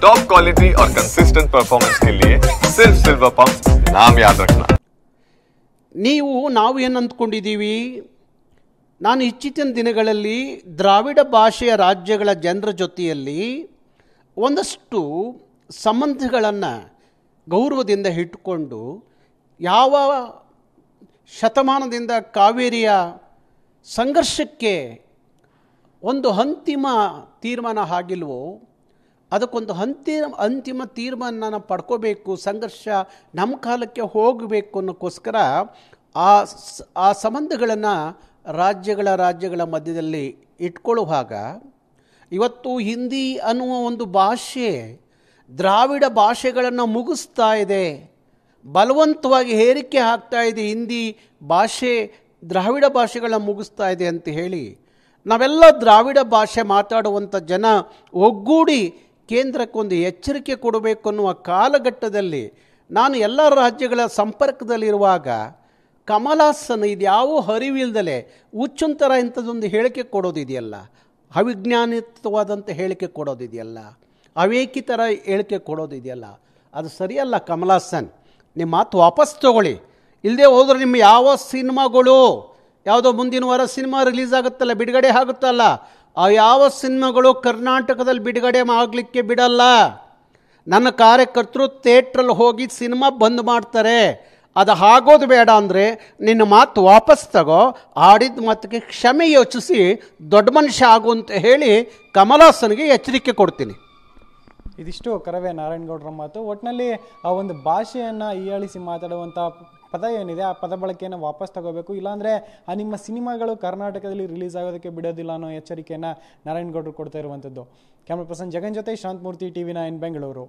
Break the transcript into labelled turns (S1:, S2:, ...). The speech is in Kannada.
S1: टॉप क्वालिटी और कंसिस्टेंट परफॉर्मेंस के लिए सिर्फ सिल्वर पंप नाम याद रखना।
S2: ನಾವು ಏನು ಅಂದ್ಕೊಂಡಿದ್ದೀವಿ, ನಾನು ಇತ್ತೀಚಿನ ದಿನಗಳಲ್ಲಿ ದ್ರಾವಿಡ ಭಾಷೆಯ ರಾಜ್ಯಗಳ ಜನರ ಜೊತೆಯಲ್ಲಿ ಒಂದಷ್ಟು ಸಂಬಂಧಗಳನ್ನು ಗೌರವದಿಂದ ಇಟ್ಟುಕೊಂಡು ಯಾವ ಶತಮಾನದಿಂದ ಕಾವೇರಿಯ ಸಂಘರ್ಷಕ್ಕೆ ಒಂದು ಅಂತಿಮ ತೀರ್ಮಾನ ಆಗಿಲ್ವೋ ಅದಕ್ಕೊಂದು ಅಂತಿಮ ತೀರ್ಮಾನ ಪಡ್ಕೋಬೇಕು, ಸಂಘರ್ಷ ನಮ್ಮ ಕಾಲಕ್ಕೆ ಹೋಗಬೇಕು ಅನ್ನೋಕ್ಕೋಸ್ಕರ ಆ ಸಂಬಂಧಗಳನ್ನು ರಾಜ್ಯಗಳ ಮಧ್ಯದಲ್ಲಿ ಇಟ್ಕೊಳ್ಳುವಾಗ ಇವತ್ತು ಹಿಂದಿ ಅನ್ನುವ ಒಂದು ಭಾಷೆ ದ್ರಾವಿಡ ಭಾಷೆಗಳನ್ನು ಮುಗಿಸ್ತಾ ಇದೆ, ಬಲವಂತವಾಗಿ ಹೇರಿಕೆ ಆಗ್ತಾ ಇದೆ. ಹಿಂದಿ ಭಾಷೆ ದ್ರಾವಿಡ ಭಾಷೆಗಳನ್ನ ಮುಗಿಸ್ತಾ ಇದೆ ಅಂತ ಹೇಳಿ ನಾವೆಲ್ಲ ದ್ರಾವಿಡ ಭಾಷೆ ಮಾತಾಡುವಂಥ ಜನ ಒಗ್ಗೂಡಿ ಕೇಂದ್ರಕ್ಕೊಂದು ಎಚ್ಚರಿಕೆ ಕೊಡಬೇಕು ಅನ್ನುವ ಕಾಲಘಟ್ಟದಲ್ಲಿ ನಾನು ಎಲ್ಲ ರಾಜ್ಯಗಳ ಸಂಪರ್ಕದಲ್ಲಿರುವಾಗ ಕಮಲಾಸನ್ ಇದ್ಯಾವ ಅರಿವಿಲ್ದಲೆ ಹುಚ್ಚುಂತರ ಇಂಥದ್ದೊಂದು ಹೇಳಿಕೆ ಕೊಡೋದಿದೆಯಲ್ಲ, ಅವಿಜ್ಞಾನಿತವಾದಂಥ ಹೇಳಿಕೆ ಕೊಡೋದಿದೆಯಲ್ಲ, ಅವೇಕಿತರ ಹೇಳಿಕೆ ಕೊಡೋದಿದೆಯಲ್ಲ, ಅದು ಸರಿಯಲ್ಲ. ಕಮಲಾಸನ್, ನಿಮ್ಮ ಮಾತು ವಾಪಸ್ ತಗೊಳ್ಳಿ. ಇಲ್ಲದೆ ಹೋದ್ರೆ ನಿಮ್ಮ ಯಾವ ಸಿನಿಮಾಗಳು ಯಾವುದೋ ಮುಂದಿನ ವಾರ ಸಿನಿಮಾ ರಿಲೀಸ್ ಆಗುತ್ತಲ್ಲ, ಬಿಡುಗಡೆ ಆಗುತ್ತಲ್ಲ, ಆ ಯಾವ ಸಿನಿಮಾಗಳು ಕರ್ನಾಟಕದಲ್ಲಿ ಬಿಡುಗಡೆ ಆಗಲಿಕ್ಕೆ ಬಿಡಲ್ಲ. ನನ್ನ ಕಾರ್ಯಕರ್ತರು ಥಿಯೇಟ್ರಲ್ಲಿ ಹೋಗಿ ಸಿನಿಮಾ ಬಂದ್ ಮಾಡ್ತಾರೆ. ಅದು ಆಗೋದು ಬೇಡ ಅಂದರೆ ನಿನ್ನ ಮಾತು ವಾಪಸ್ ತಗೋ, ಆಡಿದ ಮಾತಿಗೆ ಕ್ಷಮೆ ಯೋಚಿಸಿ ದೊಡ್ಡ ಮನುಷ್ಯ ಆಗು ಅಂತ ಹೇಳಿ ಕಮಲಾಸನ್ಗೆ ಎಚ್ಚರಿಕೆ ಕೊಡ್ತೀನಿ.
S3: ಇದಿಷ್ಟು ಕರವೇ ನಾರಾಯಣಗೌಡರ ಮಾತು. ಒಟ್ಟಿನಲ್ಲಿ ಆ ಒಂದು ಭಾಷೆಯನ್ನು ಹೀಯಾಳಿಸಿ ಮಾತಾಡುವಂಥ ಪದ ಏನಿದೆ ಆ ಪದ ಬಳಕೆಯನ್ನು ವಾಪಸ್ ತಗೋಬೇಕು, ಇಲ್ಲಾಂದರೆ ಆ ನಿಮ್ಮ ಸಿನಿಮಾಗಳು ಕರ್ನಾಟಕದಲ್ಲಿ ರಿಲೀಸ್ ಆಗೋದಕ್ಕೆ ಬಿಡೋದಿಲ್ಲ ಅನ್ನೋ ಎಚ್ಚರಿಕೆಯನ್ನು ನಾರಾಯಣಗೌಡರು ಕೊಡ್ತಾ ಇರುವಂಥದ್ದು. ಕ್ಯಾಮ್ರಾ ಪರ್ಸನ್ ಜಗನ್ ಜೊತೆ ಶಾಂತಮೂರ್ತಿ, TV9 ಬೆಂಗಳೂರು.